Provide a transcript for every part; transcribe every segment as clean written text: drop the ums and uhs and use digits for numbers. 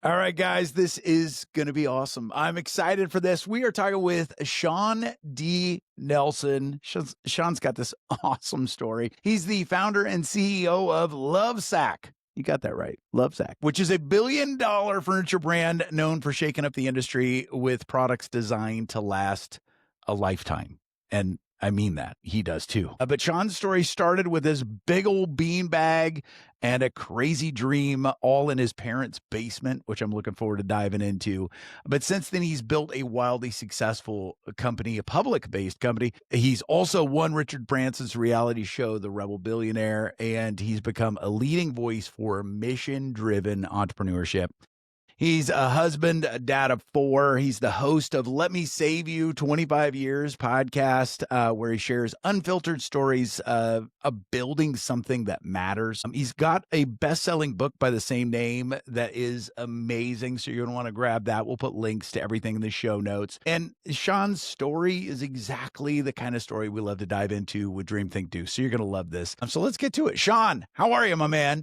All right, guys, this is going to be awesome. I'm excited for this. We are talking with Shawn D. Nelson. Shawn's got this awesome story. He's the founder and CEO of LoveSac. You got that right. LoveSac, which is a $1 billion furniture brand known for shaking up the industry with products designed to last a lifetime. And I mean that. He does too. But Shawn's story started with this big old bean bag and a crazy dream all in his parents' basement, which I'm looking forward to diving into. But since then, he's built a wildly successful company, a public-based company. He's also won Richard Branson's reality show, The Rebel Billionaire, and he's become a leading voice for mission-driven entrepreneurship. He's a husband, a dad of 4. He's the host of Let Me Save You 25 Years podcast, where he shares unfiltered stories of building something that matters. He's got a best-selling book by the same name that is amazing, so you're going to want to grab that. We'll put links to everything in the show notes. And Shawn's story is exactly the kind of story we love to dive into with Dream, Think, Do, so you're going to love this. So let's get to it. Shawn, how are you, my man?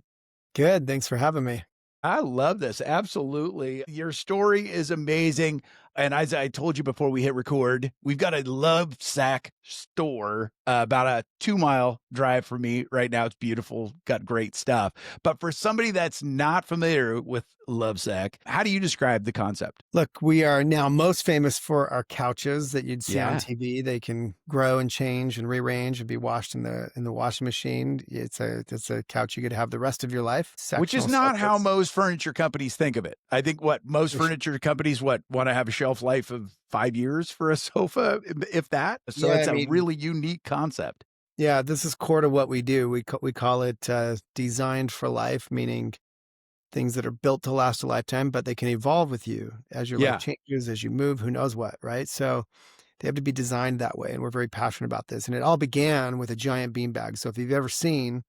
Good. Thanks for having me. I love this. Absolutely. Your story is amazing. And as I told you before we hit record, we've got a LoveSac store about a 2-mile drive from me right now. It's beautiful, got great stuff. But for somebody that's not familiar with LoveSac, how do you describe the concept? Look, we are now most famous for our couches that you'd see on Yeah. TV. They can grow and change and rearrange and be washed in the washing machine. It's a couch you could have the rest of your life. Which is Sectional not how sofas. most furniture companies think of it. I think what most furniture companies want to have a shelf life of 5 years for a sofa, if that. So Yeah, it's I a mean, really unique concept. yeah, this is core to what we do. We call it designed for life, meaning things that are built to last a lifetime, but they can evolve with you as your life Yeah. changes, as you move, who knows what, right? So they have to be designed that way. And we're very passionate about this. And it all began with a giant beanbag. So if you've ever seen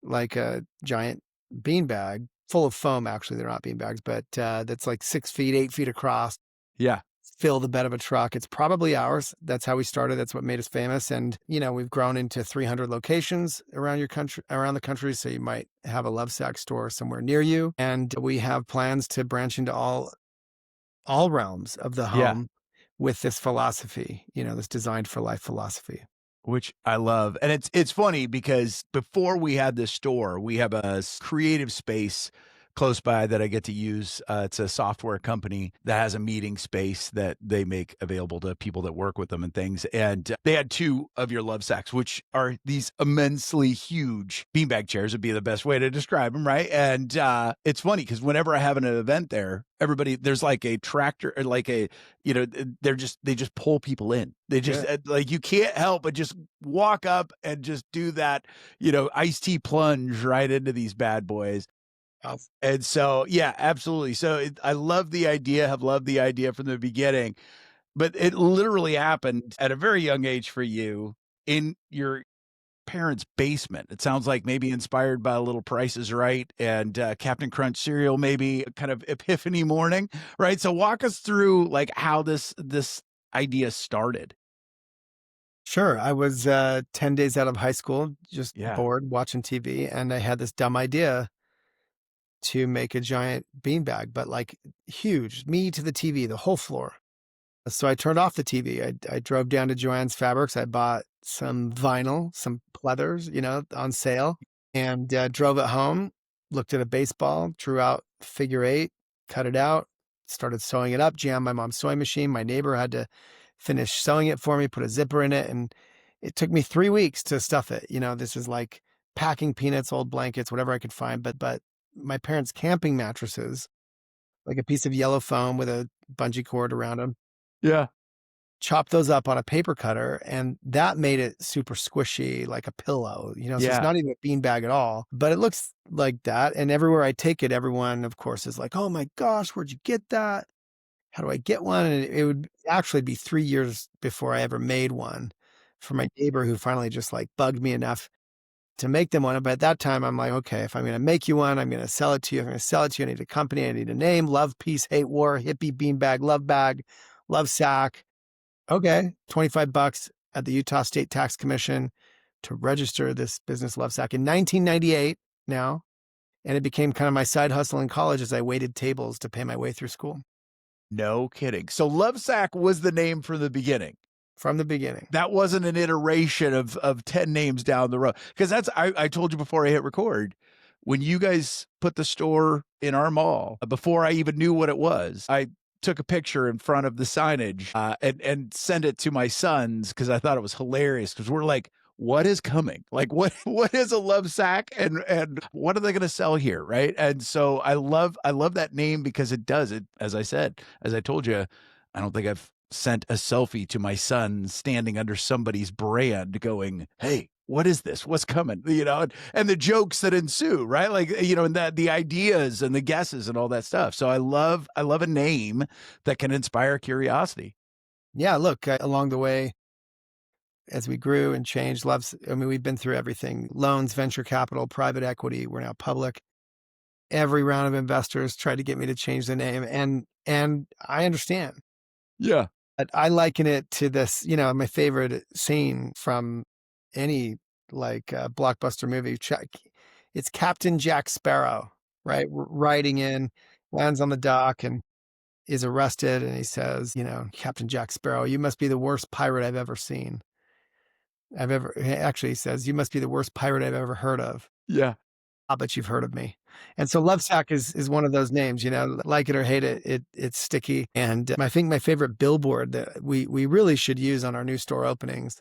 like a giant beanbag full of foam, actually, they're not beanbags, but that's like 6 feet, 8 feet across, Yeah. fill the bed of a truck. It's probably ours. That's how we started. That's what made us famous. And, we've grown into 300 locations around around the country. So you might have a LoveSac store somewhere near you. And we have plans to branch into all realms of the Yeah. home with this philosophy, this designed for life philosophy. Which I love. And it's funny because before we had this store, we have a creative space close by that I get to use. It's a software company that has a meeting space that they make available to people that work with them and things. And they had 2 of your LoveSacs, which are these immensely huge beanbag chairs would be the best way to describe them, right? And it's funny because whenever I have an event there, there's like a tractor or like they just pull people in. They just Yeah. like, you can't help but just walk up and just do that, iced tea plunge right into these bad boys. And so, yeah, absolutely. So I love the idea, have loved the idea from the beginning, but it literally happened at a very young age for you in your parents' basement. It sounds like maybe inspired by a little Price is Right and Captain Crunch cereal, maybe kind of epiphany morning, right? So walk us through like how this idea started. Sure. I was 10 days out of high school, just Yeah. bored watching TV. And I had this dumb idea to make a giant beanbag, but like huge, me to the TV, the whole floor. So I turned off the TV. I drove down to Joann's Fabrics. I bought some vinyl, some pleathers, on sale, and drove it home, looked at a baseball, drew out figure 8, cut it out, started sewing it up, jammed my mom's sewing machine. My neighbor had to finish sewing it for me, put a zipper in it. And it took me 3 weeks to stuff it. This is like packing peanuts, old blankets, whatever I could find. But my parents' camping mattresses, like a piece of yellow foam with a bungee cord around them, Yeah. chop those up on a paper cutter, and that made it super squishy, like a pillow, so it's Yeah. not even a beanbag at all, but it looks like that. And everywhere I take it, everyone, of course, is like, oh my gosh, where'd you get that? How do I get one? And it would actually be 3 years before I ever made one for my neighbor, who finally just like bugged me enough to make them one. But at that time, I'm like, okay, if I'm going to make you one, I'm going to sell it to you. If I'm going to sell it to you, I need a company. I need a name: Love, Peace, Hate, War, Hippie, Beanbag, Love Bag, Love Sack. Okay, $25 at the Utah State Tax Commission to register this business, LoveSac, in 1998 now. And it became kind of my side hustle in college as I waited tables to pay my way through school No kidding. So LoveSac was the name from the beginning. from the beginning. That wasn't an iteration of 10 names down the road. Because that's I told you before I hit record, when you guys put the store in our mall, before I even knew what it was, I took a picture in front of the signage and sent it to my sons because I thought it was hilarious. Because we're like, what is coming? Like, what is a love sack, and what are they going to sell here, right? And so I love that name because it does it. As I said, as I told you, I don't think I've sent a selfie to my son standing under somebody's brand going, hey, what is this? What's coming? And the jokes that ensue, right? Like, and that the ideas and the guesses and all that stuff. So I love a name that can inspire curiosity. Yeah, look, along the way, as we grew and changed, I mean, we've been through everything: loans, venture capital, private equity. We're now public. Every round of investors tried to get me to change the name, and I understand. Yeah. But I liken it to this, my favorite scene from any blockbuster movie. It's Captain Jack Sparrow, right? Riding in, lands on the dock, and is arrested. And he says, Captain Jack Sparrow, you must be the worst pirate I've ever seen. Actually, he says, you must be the worst pirate I've ever heard of. Yeah. I'll bet you've heard of me. And so Lovesac is one of those names, like it or hate it, it's sticky. And I think my favorite billboard that we really should use on our new store openings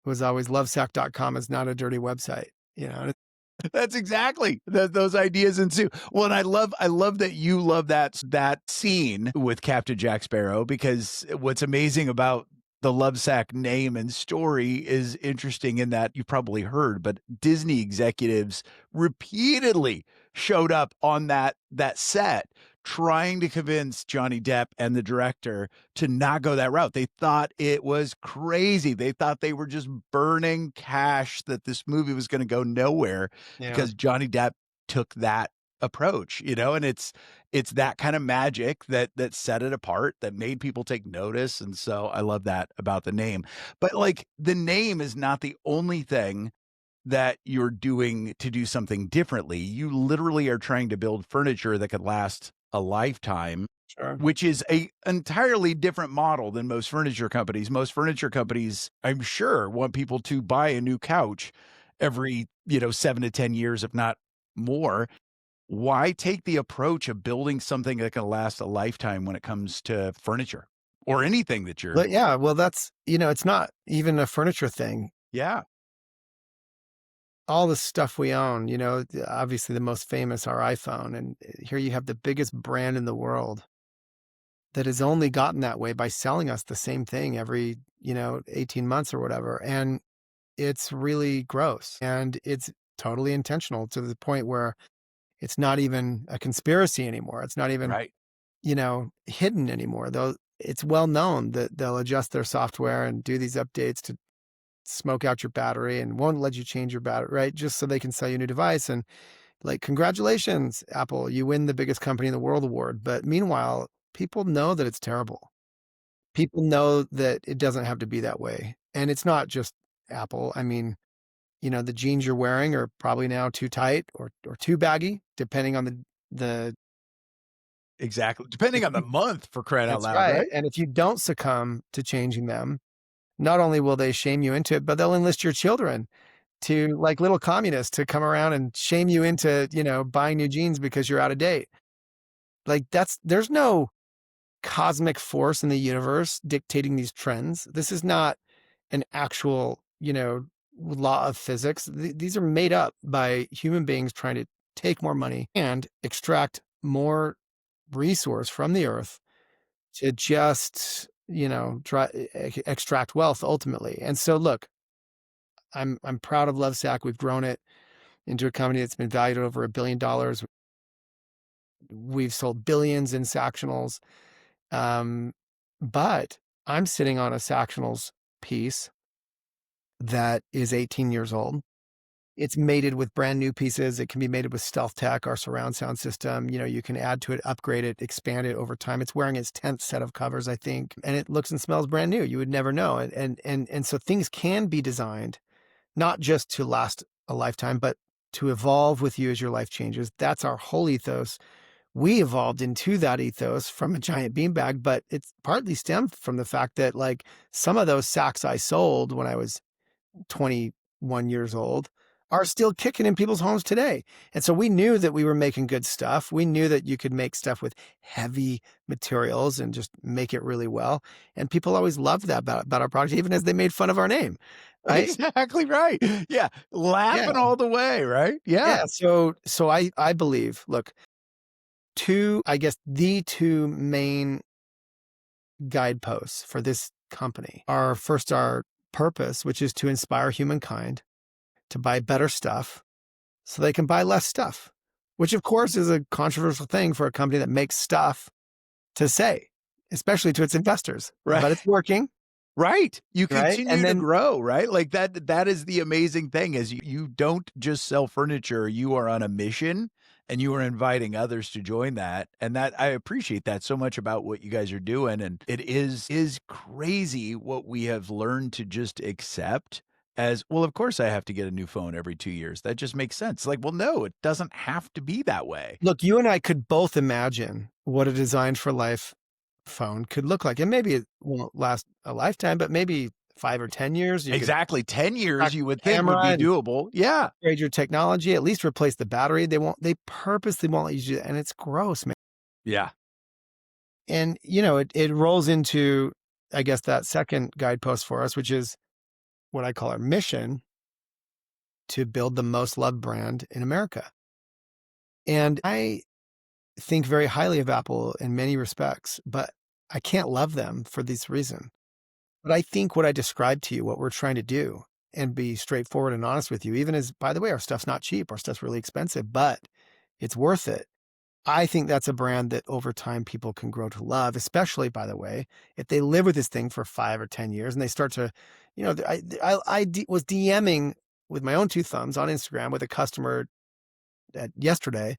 was always lovesac.com is not a dirty website, That's exactly those ideas ensue. Well, and I love that you love that scene with Captain Jack Sparrow, because what's amazing about the Lovesac name and story is interesting in that you've probably heard, but Disney executives repeatedly showed up on that set trying to convince Johnny Depp and the director to not go that route. They thought it was crazy. They thought they were just burning cash, that this movie was going to go nowhere Yeah. because Johnny Depp took that approach, and it's that kind of magic that set it apart, that made people take notice. And so I love that about the name. But like, the name is not the only thing that you're doing to do something differently. You literally are trying to build furniture that could last a lifetime, Sure. which is a entirely different model than most furniture companies. Most furniture companies, I'm sure, want people to buy a new couch every, 7 to 10 years, if not more. Why take the approach of building something that can last a lifetime when it comes to furniture or anything that you're But yeah, well, that's, it's not even a furniture thing. Yeah. All the stuff we own, obviously the most famous, our iPhone. And here you have the biggest brand in the world that has only gotten that way by selling us the same thing every, 18 months or whatever. And it's really gross, and it's totally intentional to the point where it's not even a conspiracy anymore. It's not even, Right. hidden anymore. Though it's well known that they'll adjust their software and do these updates to smoke out your battery and won't let you change your battery, right? Just so they can sell you a new device. And like, congratulations, Apple, you win the biggest company in the world award. But meanwhile, people know that it's terrible. People know that it doesn't have to be that way. And it's not just Apple. I mean, the jeans you're wearing are probably now too tight or too baggy, depending on the Exactly. Depending on the month, for crying out that's loud, right. right? And if you don't succumb to changing them, not only will they shame you into it, but they'll enlist your children to, like little communists, to come around and shame you into, buying new jeans because you're out of date. Like, there's no cosmic force in the universe dictating these trends. This is not an actual, law of physics. These are made up by human beings trying to take more money and extract more resource from the earth to just, extract wealth ultimately. And so, look, I'm proud of Lovesac. We've grown it into a company that's been valued at over $1 billion. We've sold billions in Sactionals. But I'm sitting on a Sactionals piece that is 18 years old. It's mated with brand new pieces. It can be mated with Stealth Tech, our surround sound system. You can add to it, upgrade it, expand it over time. It's wearing its 10th set of covers, I think, and it looks and smells brand new. You would never know. And so things can be designed not just to last a lifetime, but to evolve with you as your life changes. That's our whole ethos. We evolved into that ethos from a giant beanbag, but it's partly stemmed from the fact that like some of those sacks I sold when I was 21 years old are still kicking in people's homes today. And so we knew that we were making good stuff. We knew that you could make stuff with heavy materials and just make it really well. And people always loved that about our product, even as they made fun of our name. Right. Exactly right. Yeah, Yeah. laughing all the way, right? Yeah. Yeah. So I believe, look, I guess the two main guideposts for this company are first our purpose, which is to inspire humankind to buy better stuff so they can buy less stuff, which of course is a controversial thing for a company that makes stuff to say, especially to its investors, Right. but it's working, Right. You right? continue And to then grow, right? Like that is the amazing thing is you don't just sell furniture, you are on a mission and you are inviting others to join that. And that I appreciate that so much about what you guys are doing. And it is crazy what we have learned to just accept as well, of course I have to get a new phone every 2 years. That just makes sense. Like, well, no, it doesn't have to be that way. look, you and I could both imagine what a designed for life phone could look like. And maybe it won't last a lifetime, but maybe 5 or 10 years, you could Exactly. 10 crack years you would the think would camera be and doable. Yeah. upgrade your technology, at least replace the battery. They purposely won't let you do that. And it's gross, man. Yeah. And, it rolls into, I guess, that second guidepost for us, which is what I call our mission to build the most loved brand in America. And I think very highly of Apple in many respects, but I can't love them for this reason. But I think what I described to you, what we're trying to do, and be straightforward and honest with you, even as, by the way, our stuff's not cheap, our stuff's really expensive, but it's worth it. I think that's a brand that over time people can grow to love, especially, by the way, if they live with this thing for 5 or 10 years and they start to, was DMing with my own two thumbs on Instagram with a customer yesterday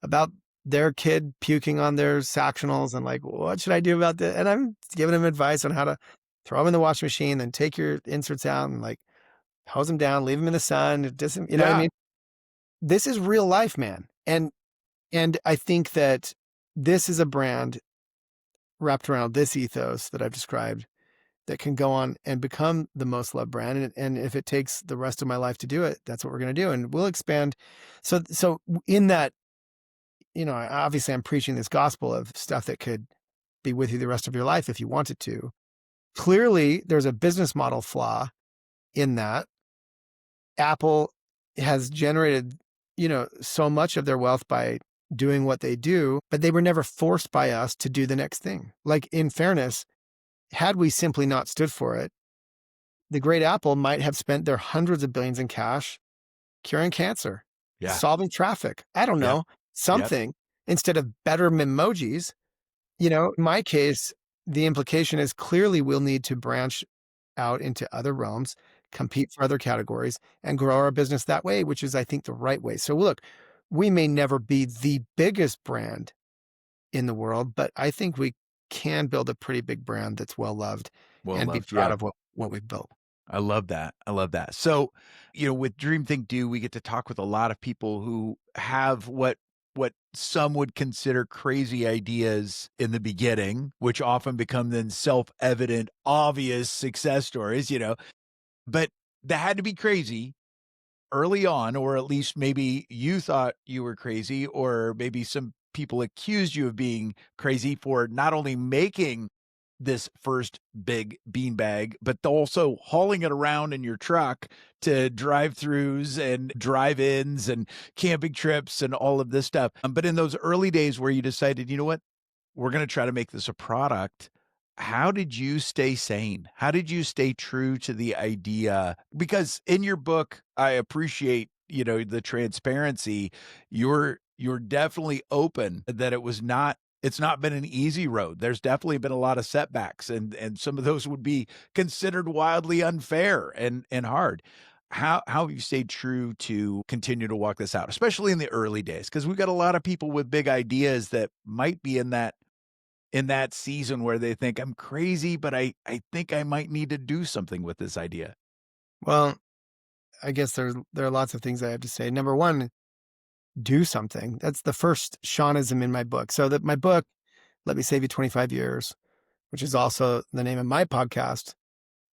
about their kid puking on their Sactionals and like, what should I do about this? And I'm giving them advice on how to throw them in the washing machine, then take your inserts out and like hose them down, leave them in the sun. It doesn't, you know what I Yeah. mean? This is real life, man. And I think that this is a brand wrapped around this ethos that I've described that can go on and become the most loved brand. And if it takes the rest of my life to do it, that's what we're going to do. And we'll expand. So in that, obviously I'm preaching this gospel of stuff that could be with you the rest of your life if you wanted to. Clearly, there's a business model flaw in that. Apple has generated, so much of their wealth by doing what they do, but they were never forced by us to do the next thing. Like, in fairness, had we simply not stood for it, the great Apple might have spent their hundreds of billions in cash curing cancer, Yeah. solving traffic. I don't Yep. know, Yep. something instead of better memojis. In my case, the implication is clearly we'll need to branch out into other realms, compete for other categories, and grow our business that way, which is, I think, the right way. So look, we may never be the biggest brand in the world, but I think we can build a pretty big brand that's well loved Well and be loved. proud Yeah. of what we've built. I love that. I love that. So, with Dream Think Do, we get to talk with a lot of people who have what some would consider crazy ideas in the beginning, which often become then self-evident, obvious success stories. But that had to be crazy early on, or at least maybe you thought you were crazy, or maybe some people accused you of being crazy for not only making this first big beanbag, but also hauling it around in your truck to drive-throughs and drive-ins and camping trips and all of this stuff. But in those early days where you decided, you know what, we're going to try to make this a product. How did you stay sane? How did you stay true to the idea? Because in your book, I appreciate, the transparency. You're definitely open that it's not been an easy road. There's definitely been a lot of setbacks and some of those would be considered wildly unfair and hard. How have you stayed true to continue to walk this out, especially in the early days? Because we've got a lot of people with big ideas that might be in that season where they think I'm crazy, but I think I might need to do something with this idea. Well, I guess there are lots of things I have to say. Number one, do something. That's the first Shawnism in my book. So that my book, Let Me Save You 25 Years, which is also the name of my podcast,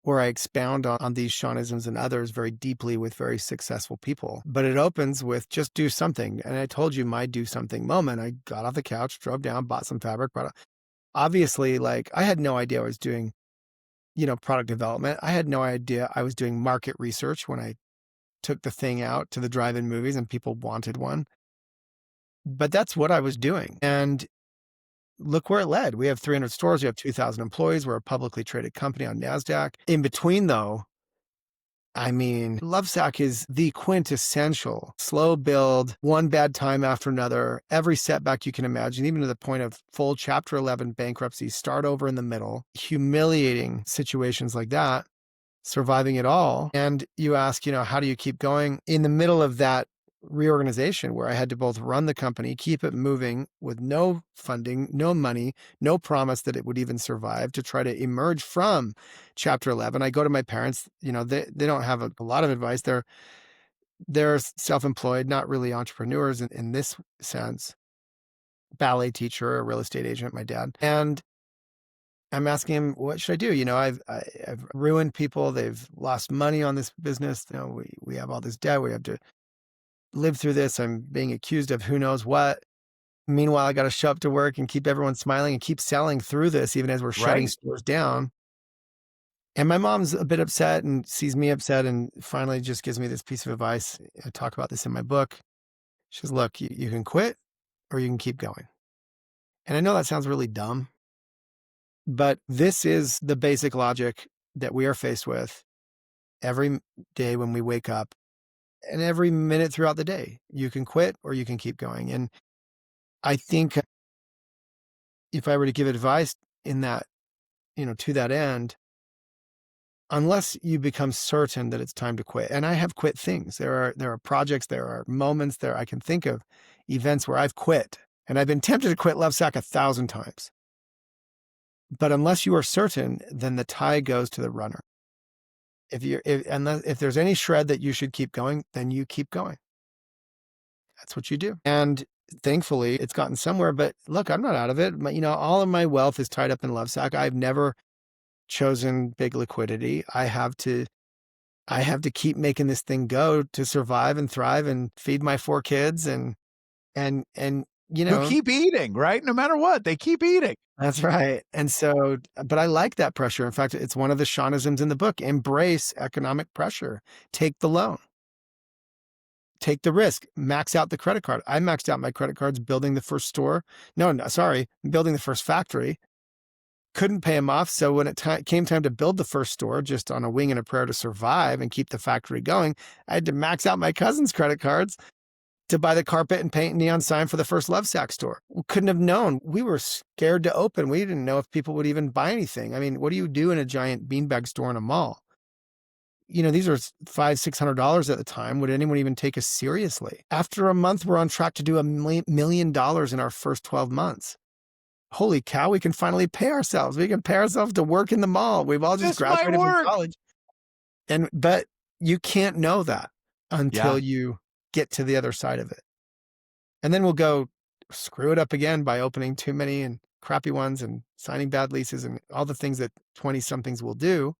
where I expound on these Shawnisms and others very deeply with very successful people. But it opens with just do something. And I told you my do something moment. I got off the couch, drove down, bought some fabric, obviously, like I had no idea I was doing, product development. I had no idea I was doing market research when I took the thing out to the drive-in movies and people wanted one. But that's what I was doing. And look where it led. We have 300 stores. We have 2,000 employees. We're a publicly traded company on NASDAQ. In between, though, I mean, LoveSac is the quintessential slow build, one bad time after another, every setback you can imagine, even to the point of full Chapter 11 bankruptcy, start over in the middle, humiliating situations like that, surviving it all. And you ask, how do you keep going? In the middle of that reorganization where I had to both run the company, keep it moving with no funding, no money, no promise that it would even survive, to try to emerge from Chapter 11. I go to my parents, they don't have a lot of advice. They're self-employed, not really entrepreneurs in this sense. Ballet teacher, a real estate agent, my dad. And I'm asking him, what should I do? I've ruined people. They've lost money on this business. We have all this debt. We have to live through this. I'm being accused of who knows what. Meanwhile, I got to show up to work and keep everyone smiling and keep selling through this, even as we're shutting Right. stores down. And my mom's a bit upset and sees me upset and finally just gives me this piece of advice. I talk about this in my book. She says, look, you can quit or you can keep going. And I know that sounds really dumb, but this is the basic logic that we are faced with every day when we wake up and every minute throughout the day. You can quit or you can keep going. And I think if I were to give advice in that, to that end, unless you become certain that it's time to quit, and I have quit things. There are projects, there are moments there I can think of, events where I've quit, and I've been tempted to quit LoveSac 1,000 times. But unless you are certain, then the tie goes to the runner. If there's any shred that you should keep going, then you keep going. That's what you do. And thankfully, it's gotten somewhere. But look, I'm not out of it. All of my wealth is tied up in LoveSac. I've never chosen big liquidity. I have to keep making this thing go to survive and thrive and feed my 4 kids and Who keep eating, right? No matter what, they keep eating. That's right. And so, but I like that pressure. In fact, it's one of the Shawnisms in the book. Embrace economic pressure. Take the loan. Take the risk. Max out the credit card. I maxed out my credit cards building the first store. No, sorry, building the first factory. Couldn't pay them off. So when it came time to build the first store, just on a wing and a prayer to survive and keep the factory going, I had to max out my cousin's credit cards to buy the carpet and paint and neon sign for the first LoveSac store. We couldn't have known. We were scared to open. We didn't know if people would even buy anything. I mean, what do you do in a giant beanbag store in a mall? These are $500-$600 at the time. Would anyone even take us seriously? After a month, we're on track to do $1 million in our first 12 months. Holy cow, we can finally pay ourselves. We can pay ourselves to work in the mall. We've all just graduated from college. But you can't know that until you get to the other side of it. And then we'll go screw it up again by opening too many and crappy ones and signing bad leases and all the things that 20-somethings will do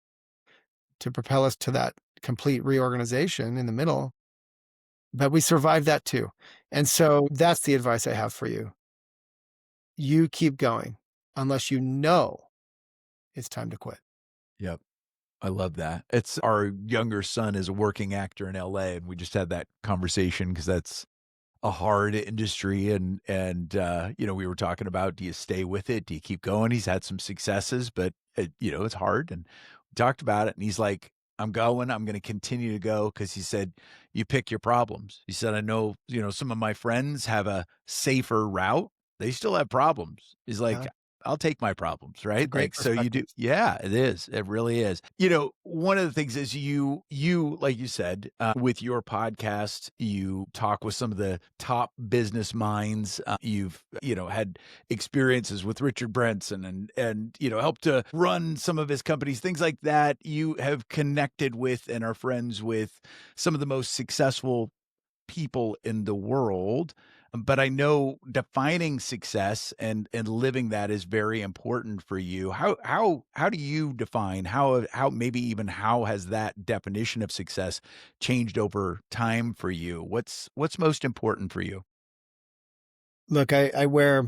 to propel us to that complete reorganization in the middle. But we survived that too. And so that's the advice I have for you. You keep going unless you know it's time to quit. Yep. I love that. It's our younger son is a working actor in LA, and we just had that conversation because that's a hard industry. And we were talking about, do you stay with it? Do you keep going? He's had some successes, but it's hard. And we talked about it, and he's like, I'm going to continue to go. Because he said, you pick your problems. He said, I know, some of my friends have a safer route. They still have problems. He's like, I'll take my problems, It's a right? great Like, so you perspective. do yeah, it is, it really is. One of the things is like you said, with your podcast, you talk with some of the top business minds. You've, had experiences with Richard Branson and, helped to run some of his companies, things like that. You have connected with and are friends with some of the most successful people in the world. But I know defining success and living that is very important for you. How do you define how maybe even how has that definition of success changed over time for you? What's most important for you? Look, I wear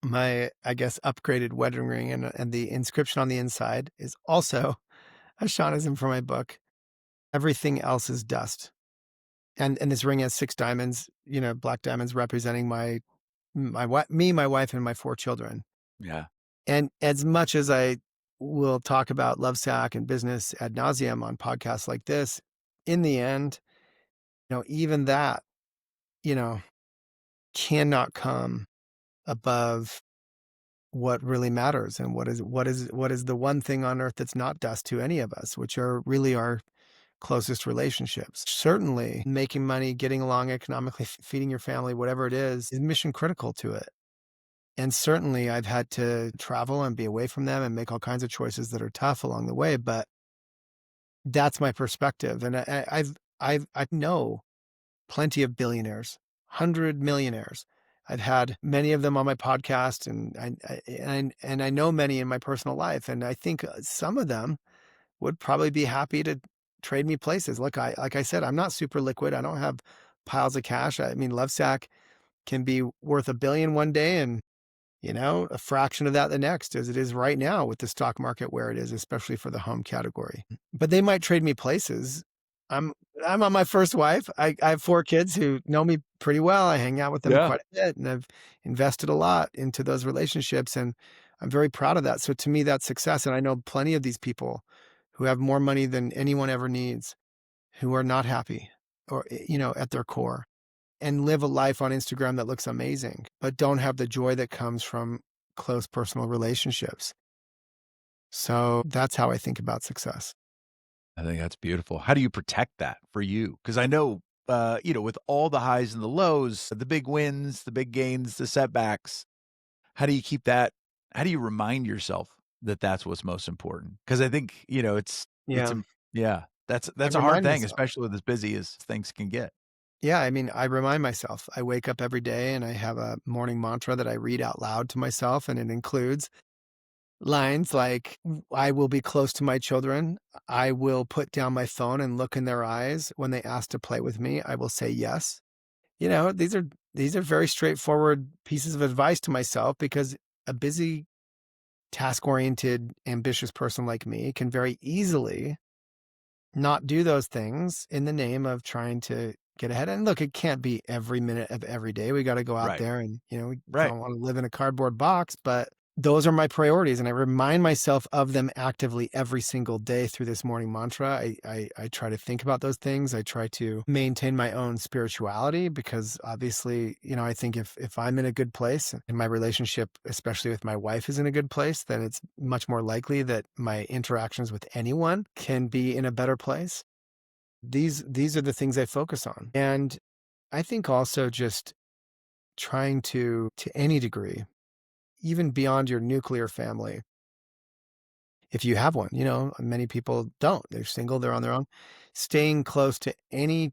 my, I guess, upgraded wedding ring, and the inscription on the inside is also a Shawnism for my book. Everything else is dust. And this ring has 6 diamonds, black diamonds representing my wife, and my 4 children. Yeah. And as much as I will talk about LoveSac and business ad nauseum on podcasts like this, in the end, even that, you know, cannot come above what really matters, and what is the one thing on earth that's not dust to any of us, which are really our closest relationships. Certainly, making money, getting along economically, feeding your family, whatever it is mission critical to it. And certainly, I've had to travel and be away from them and make all kinds of choices that are tough along the way, but that's my perspective. And I know plenty of billionaires, 100 millionaires. I've had many of them on my podcast, and I know many in my personal life, and I think some of them would probably be happy to trade me places. Look, like I said, I'm not super liquid. I don't have piles of cash. I mean, Lovesac can be worth 1 billion one day and, a fraction of that the next, as it is right now with the stock market where it is, especially for the home category. But they might trade me places. I'm I'm on my first wife. I have 4 kids who know me pretty well. I hang out with them Yeah. quite a bit, and I've invested a lot into those relationships, and I'm very proud of that. So to me, that's success, and I know plenty of these people who have more money than anyone ever needs, who are not happy or, at their core, and live a life on Instagram that looks amazing, but don't have the joy that comes from close personal relationships. So that's how I think about success. I think that's beautiful. How do you protect that for you? Because I know, with all the highs and the lows, the big wins, the big gains, the setbacks, how do you keep that how do you remind yourself that that's what's most important? Because I think, it's Yeah. yeah, I that's a hard remind thing, myself. especially with as busy as things can get. Yeah, I mean, I remind myself. I wake up every day and I have a morning mantra that I read out loud to myself, and it includes lines like, I will be close to my children. I will put down my phone and look in their eyes. When they ask to play with me, I will say yes. These are very straightforward pieces of advice to myself, because a busy, task-oriented, ambitious person like me can very easily not do those things in the name of trying to get ahead. And look, it can't be every minute of every day. We got to go out Right, there and, we right. don't want to live in a cardboard box, but those are my priorities. And I remind myself of them actively every single day through this morning mantra. I try to think about those things. I try to maintain my own spirituality, because obviously, I think if I'm in a good place and my relationship, especially with my wife, is in a good place, then it's much more likely that my interactions with anyone can be in a better place. These are the things I focus on. And I think also just trying to any degree, even beyond your nuclear family, if you have one, many people don't. They're single, they're on their own. Staying close to any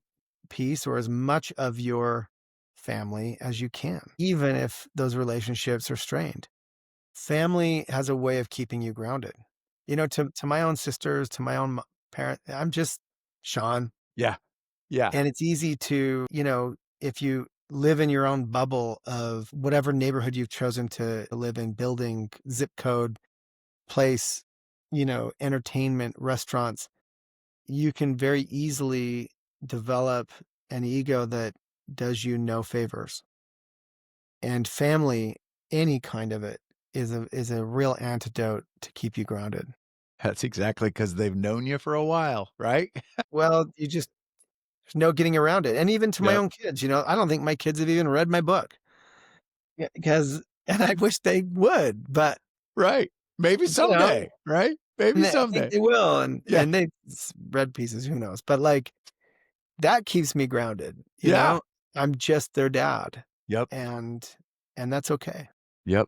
piece or as much of your family as you can, even if those relationships are strained. Family has a way of keeping you grounded. To my own sisters, to my own parent, I'm just Sean. Yeah, yeah. And it's easy to, if you live in your own bubble of whatever neighborhood you've chosen to live in, building, zip code, place, entertainment, restaurants, you can very easily develop an ego that does you no favors. And family, any kind of it, is a real antidote to keep you grounded. That's exactly because 'cause they've known you for a while, right? Well, there's no getting around it. And even to my Yep. own kids, I don't think my kids have even read my book. Yeah, because and I wish they would, but, Right. Maybe you know, someday, right? and Maybe I think someday. they will, and Yeah. they read pieces, who knows? But, like, that keeps me grounded, you Yeah. know? I'm just their dad, Yep. and that's okay. Yep.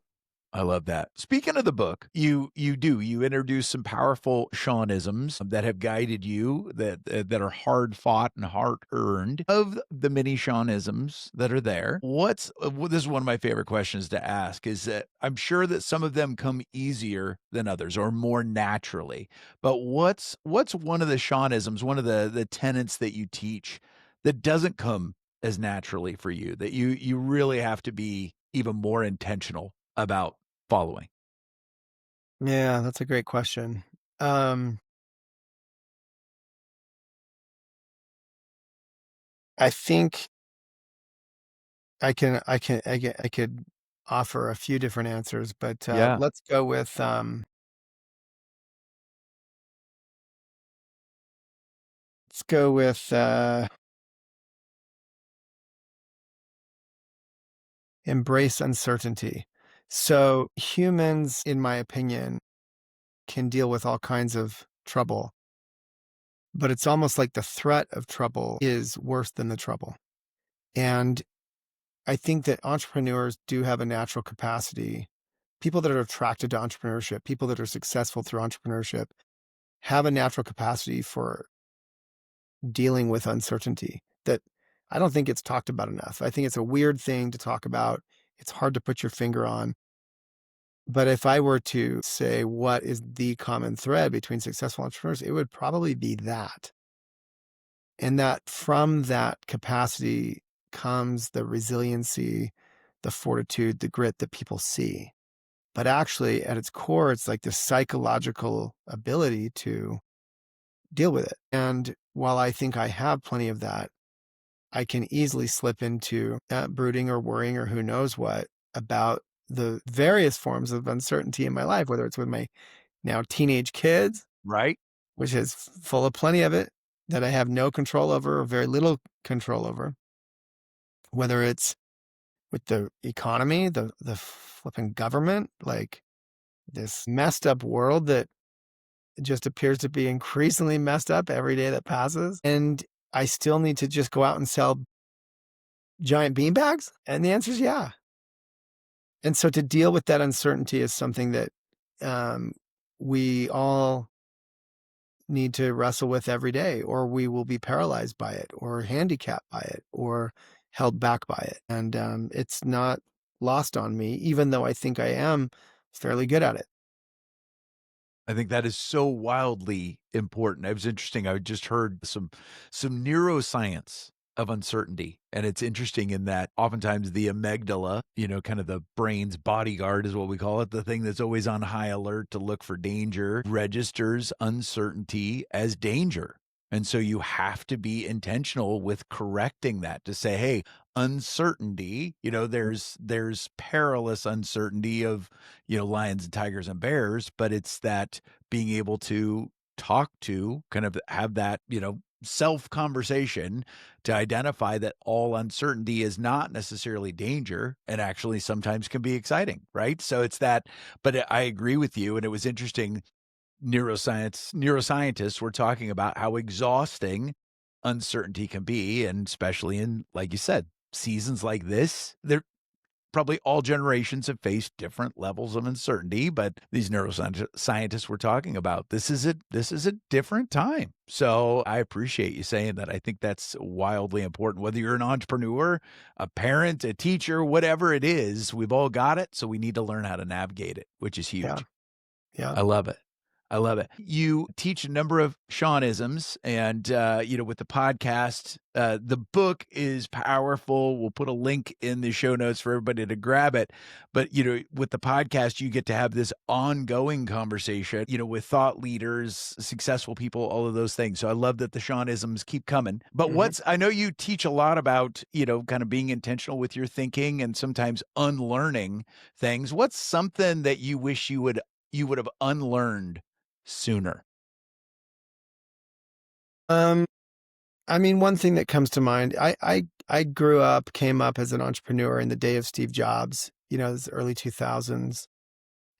I love that. Speaking of the book, you introduce some powerful Seanisms that have guided you that are hard fought and hard earned. Of the many Seanisms that are there, this is one of my favorite questions to ask. Is that I'm sure that some of them come easier than others or more naturally. But what's one of the Seanisms, one of the tenets that you teach that doesn't come as naturally for you, that you really have to be even more intentional about following? Yeah, that's a great question. Um, I think I could offer a few different answers, but, Yeah. let's go with, embrace uncertainty. So, humans, in my opinion, can deal with all kinds of trouble, but it's almost like the threat of trouble is worse than the trouble. And I think that entrepreneurs do have a natural capacity. People that are attracted to entrepreneurship, people that are successful through entrepreneurship, have a natural capacity for dealing with uncertainty that I don't think it's talked about enough. I think it's a weird thing to talk about. It's hard to put your finger on. But if I were to say what is the common thread between successful entrepreneurs, it would probably be that. And that from that capacity comes the resiliency, the fortitude, the grit that people see. But actually, at its core, it's like this psychological ability to deal with it. And while I think I have plenty of that, I can easily slip into brooding or worrying or who knows what about the various forms of uncertainty in my life, whether it's with my now teenage kids, Right? which is full of plenty of it that I have no control over or very little control over, whether it's with the economy, the flipping government, like this messed up world that just appears to be increasingly messed up every day that passes. And I still need to just go out and sell giant beanbags? And the answer is yeah. And so to deal with that uncertainty is something that um, we all need to wrestle with every day, or we will be paralyzed by it, or handicapped by it, or held back by it. And it's not lost on me, even though I think I am fairly good at it. I think that is so wildly important. It was interesting. I just heard some neuroscience of uncertainty. And it's interesting in that oftentimes the amygdala, kind of the brain's bodyguard is what we call it, the thing that's always on high alert to look for danger, registers uncertainty as danger. And so you have to be intentional with correcting that to say, hey, uncertainty, there's perilous uncertainty of lions and tigers and bears, but it's that being able to talk to, kind of have that, self conversation to identify that all uncertainty is not necessarily danger and actually sometimes can be exciting, right? So it's that, but I agree with you. And it was interesting. Neuroscientists were talking about how exhausting uncertainty can be. And especially in, like you said, seasons like this, they're probably all generations have faced different levels of uncertainty, but these neuroscientists were talking about this is a different time. So I appreciate you saying that. I think that's wildly important. Whether you're an entrepreneur, a parent, a teacher, whatever it is, we've all got it. So we need to learn how to navigate it, which is Yeah. huge. Yeah. I love it. I love it. You teach a number of Seanisms, and with the podcast, the book is powerful. We'll put a link in the show notes for everybody to grab it. But with the podcast, you get to have this ongoing conversation, with thought leaders, successful people, all of those things. So I love that the Seanisms keep coming. But Mhm. I know you teach a lot about, kind of being intentional with your thinking and sometimes unlearning things. What's something that you wish you would have unlearned sooner? Um, I mean, one thing that comes to mind, I came up as an entrepreneur in the day of Steve Jobs, this early 2000s.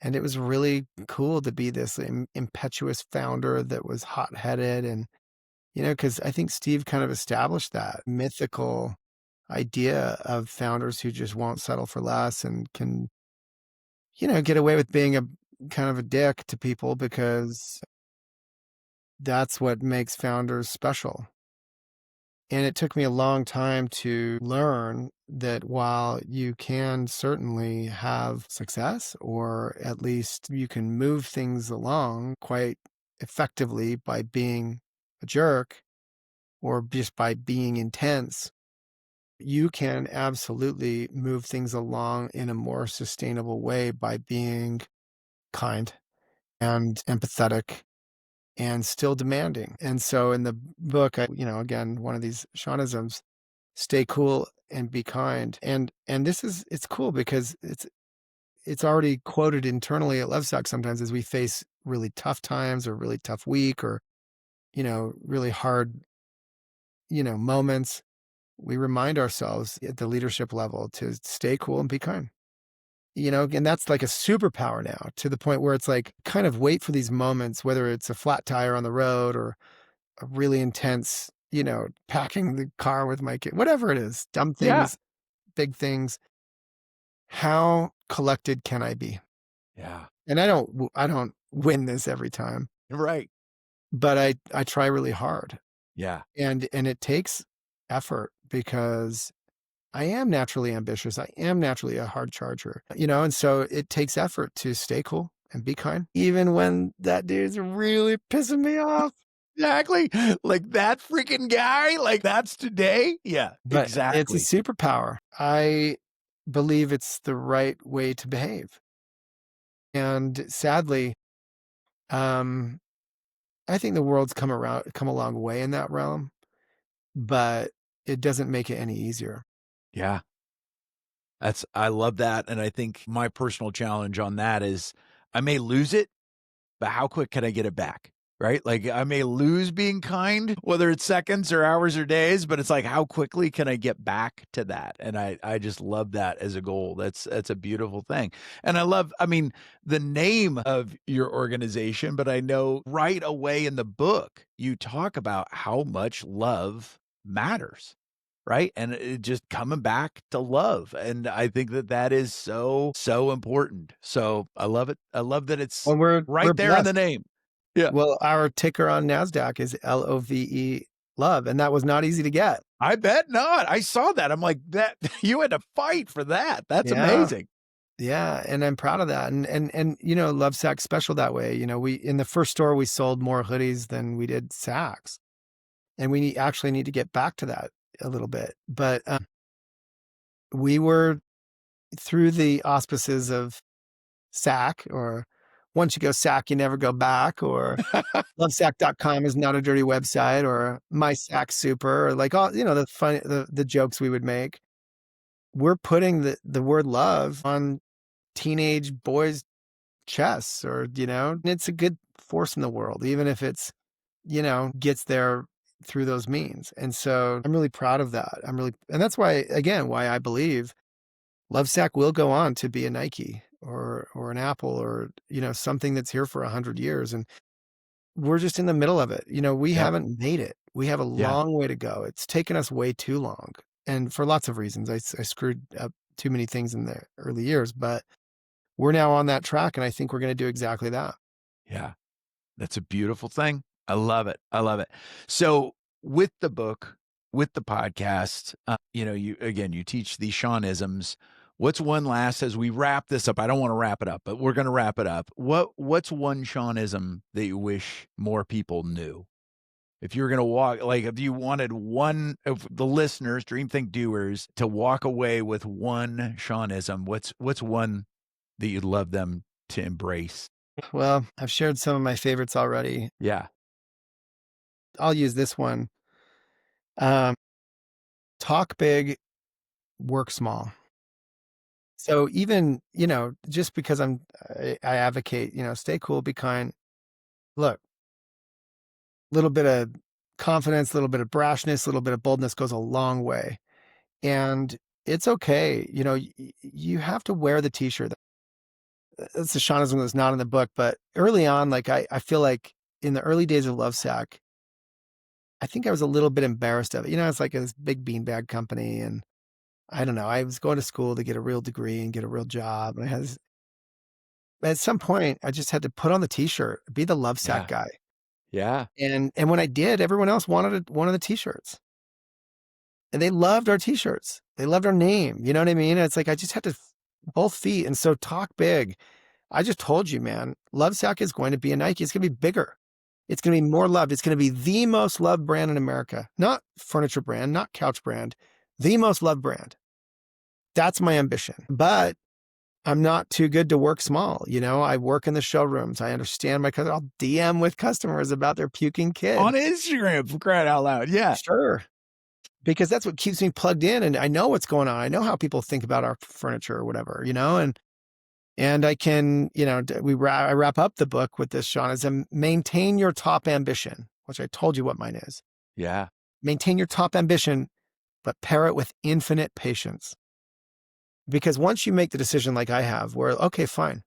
And it was really cool to be this impetuous founder that was hot-headed and, because I think Steve kind of established that mythical idea of founders who just won't settle for less and can, get away with being a kind of a dick to people because that's what makes founders special. And it took me a long time to learn that while you can certainly have success, or at least you can move things along quite effectively by being a jerk or just by being intense, you can absolutely move things along in a more sustainable way by being kind and empathetic and still demanding. And so in the book, again, one of these Shawnisms, stay cool and be kind. And it's cool because it's already quoted internally at LoveSac sometimes as we face really tough times or really tough week or, really hard, moments. We remind ourselves at the leadership level to stay cool and be kind. And that's like a superpower now to the point where it's like kind of wait for these moments, whether it's a flat tire on the road or a really intense, packing the car with my kid, whatever it is, dumb Yeah. things, big things. How collected can I be? Yeah. And I don't win this every time, Right. but I try really hard. Yeah. And it takes effort because I am naturally ambitious. I am naturally a hard charger, and so it takes effort to stay cool and be kind, even when that dude's really pissing me off. Exactly. Like that freaking guy, like that's today. Yeah, But it's a exactly. superpower. I believe it's the right way to behave. And sadly, um, I think the world's come a long way in that realm, but it doesn't make it any easier. Yeah. I love that. And I think my personal challenge on that is I may lose it, but how quick can I get it back? Right? Like I may lose being kind, whether it's seconds or hours or days, but it's like how quickly can I get back to that? And I just love that as a goal. That's a beautiful thing. And I mean, the name of your organization, but I know right away in the book you talk about how much love matters. Right? And it just coming back to love. And I think that that is so, so important. So I love it. I love that it's Well, we're right there in the blessed. name. Yeah. Well, our ticker on NASDAQ is LOVE, love, and that was not easy to get. I bet not. I saw that. I'm like, that you had to fight for that. That's Yeah. amazing. Yeah, and I'm proud of that, and Lovesac special that way. We in the first store we sold more hoodies than we did sacks, and actually need to get back to that a little bit. But we were through the auspices of SAC, or once you go SAC, you never go back, or lovesac.com is not a dirty website, or my SAC super, or like all the fun the jokes we would make. We're putting the word love on teenage boys' chests, or and it's a good force in the world, even if it's gets there through those means. And so I'm really proud of that. And that's why, again, why I believe Lovesac will go on to be a Nike or an Apple, or something that's here for 100 years. And we're just in the middle of it. We Yeah. haven't made it. We have a Yeah. long way to go. It's taken us way too long, and for lots of reasons. I screwed up too many things in the early years, but we're now on that track, and I think we're going to do exactly that. Yeah. That's a beautiful thing. I love it. I love it. So with the book, with the podcast, you teach these Shawnisms. What's one last as we wrap this up? I don't want to wrap it up, but we're going to wrap it up. What's one Shawnism that you wish more people knew? If you were going to walk, like if you wanted one of the listeners, Dream Think Doers, to walk away with one Shawnism, what's one that you'd love them to embrace? Well, I've shared some of my favorites already. Yeah. I'll use this one. Um, Talk big, work small. So even, just because I advocate, stay cool, be kind. Look, a little bit of confidence, a little bit of brashness, a little bit of boldness goes a long way. And it's okay. You know, you have to wear the t-shirt. It's a Shaunism that's not in the book, but early on, like I feel like in the early days of LoveSac, I think I was a little bit embarrassed of it. You know, it's like this big beanbag company, and I don't know. I was going to school to get a real degree and get a real job, and I had this, at some point I just had to put on the t-shirt, be the LoveSac Yeah. guy. Yeah. And when I did, everyone else wanted one of the t-shirts. And they loved our t-shirts. They loved our name. You know what I mean? It's like I just had to both feet. And so talk big. I just told you, man, LoveSac is going to be a Nike. It's going to be bigger. It's going to be more loved. It's going to be the most loved brand in America. Not furniture brand, not couch brand, the most loved brand. That's my ambition. But I'm not too good to work small. You know, I work in the showrooms. I understand my customers. I'll DM with customers about their puking On kid. Instagram, for crying out loud. Yeah. Sure. Because that's what keeps me plugged in, and I know what's going on. I know how people think about our furniture or whatever, you know, and I can, you know, I wrap up the book with this, Shawn, is maintain your top ambition, which I told you what mine is. Yeah. Maintain your top ambition, but pair it with infinite patience. Because once you make the decision like I have, where, okay, fine.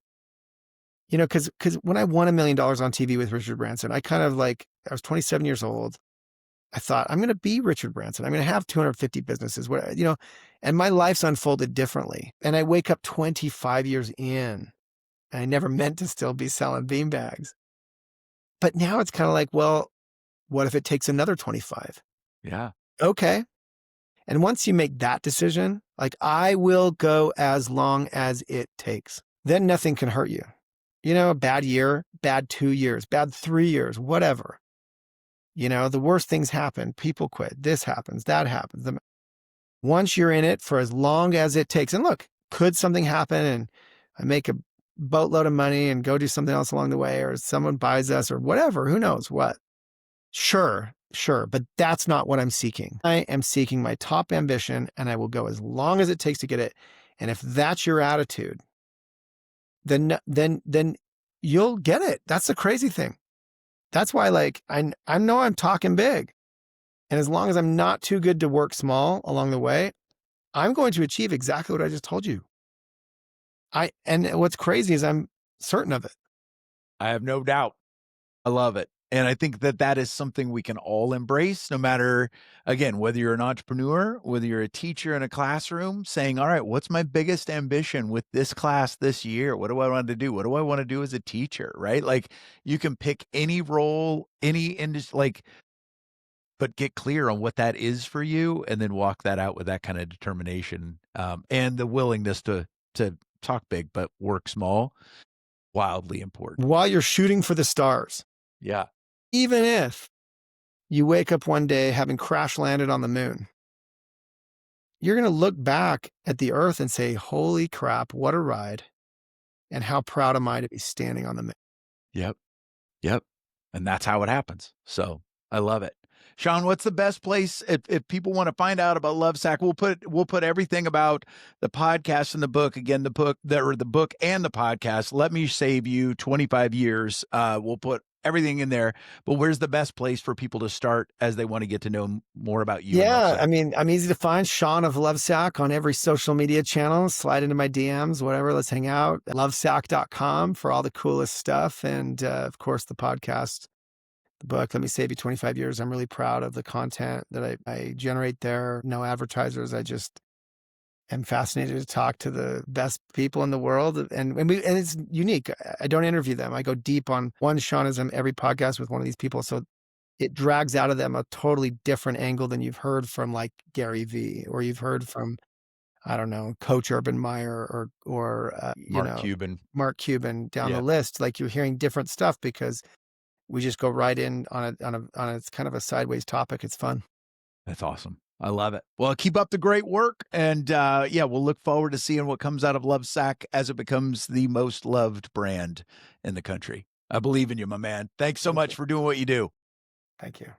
You know, because when I won $1 million on TV with Richard Branson, I kind of like, I was 27 years old. I thought, I'm going to be Richard Branson. I'm going to have 250 businesses, you know, and my life's unfolded differently. And I wake up 25 years in, and I never meant to still be selling beanbags. But now it's kind of like, well, what if it takes another 25? Yeah. Okay. And once you make that decision, like I will go as long as it takes, then nothing can hurt you. You know, a bad year, bad 2 years, bad 3 years, whatever. You know, the worst things happen. People quit. This happens, that happens. Once you're in it for as long as it takes, and look, could something happen and I make a boatload of money and go do something else along the way, or someone buys us or whatever, who knows what? Sure, sure. But that's not what I'm seeking. I am seeking my top ambition, and I will go as long as it takes to get it. And if that's your attitude, then you'll get it. That's the crazy thing. That's why, like, I know I'm talking big. And as long as I'm not too good to work small along the way, I'm going to achieve exactly what I just told you. And what's crazy is I'm certain of it. I have no doubt. I love it. And I think that that is something we can all embrace, no matter, again, whether you're an entrepreneur, whether you're a teacher in a classroom, saying, all right, what's my biggest ambition with this class this year? What do I want to do? What do I want to do as a teacher? Right? Like you can pick any role, any industry, like, but get clear on what that is for you and then walk that out with that kind of determination, and the willingness to talk big, but work small. Wildly important. While you're shooting for the stars, Yeah. even if you wake up one day having crash landed on the moon, you're going to look back at the earth and say, holy crap, what a ride. And how proud am I to be standing on the moon? Yep. Yep. And that's how it happens. So I love it. Shawn, what's the best place if people want to find out about LoveSac? We'll put everything about the podcast and the book. Again, the book and the podcast. Let me save you 25 years. We'll put everything in there. But where's the best place for people to start as they want to get to know more about you and Yeah, LoveSac? I mean, I'm easy to find. Shawn of LoveSac on every social media channel. Slide into my DMs, whatever. Let's hang out. Lovesac.com for all the coolest stuff. And of course, the podcast, the book, Let Me Save You 25 Years. I'm really proud of the content that I generate there. No advertisers. I just am fascinated to talk to the best people in the world. And it's unique. I don't interview them. I go deep on one Shawnism every podcast with one of these people. So it drags out of them a totally different angle than you've heard from like Gary V, or you've heard from, I don't know, Coach Urban Meyer or you Mark know, Cuban. Mark Cuban down the Yeah. list. Like you're hearing different stuff because we just go right in on a kind of a sideways topic. It's fun. That's awesome. I love it. Well, keep up the great work. And yeah, we'll look forward to seeing what comes out of LoveSac as it becomes the most loved brand in the country. I believe in you, my man. Thanks so Thank much you. for doing what you do. Thank you.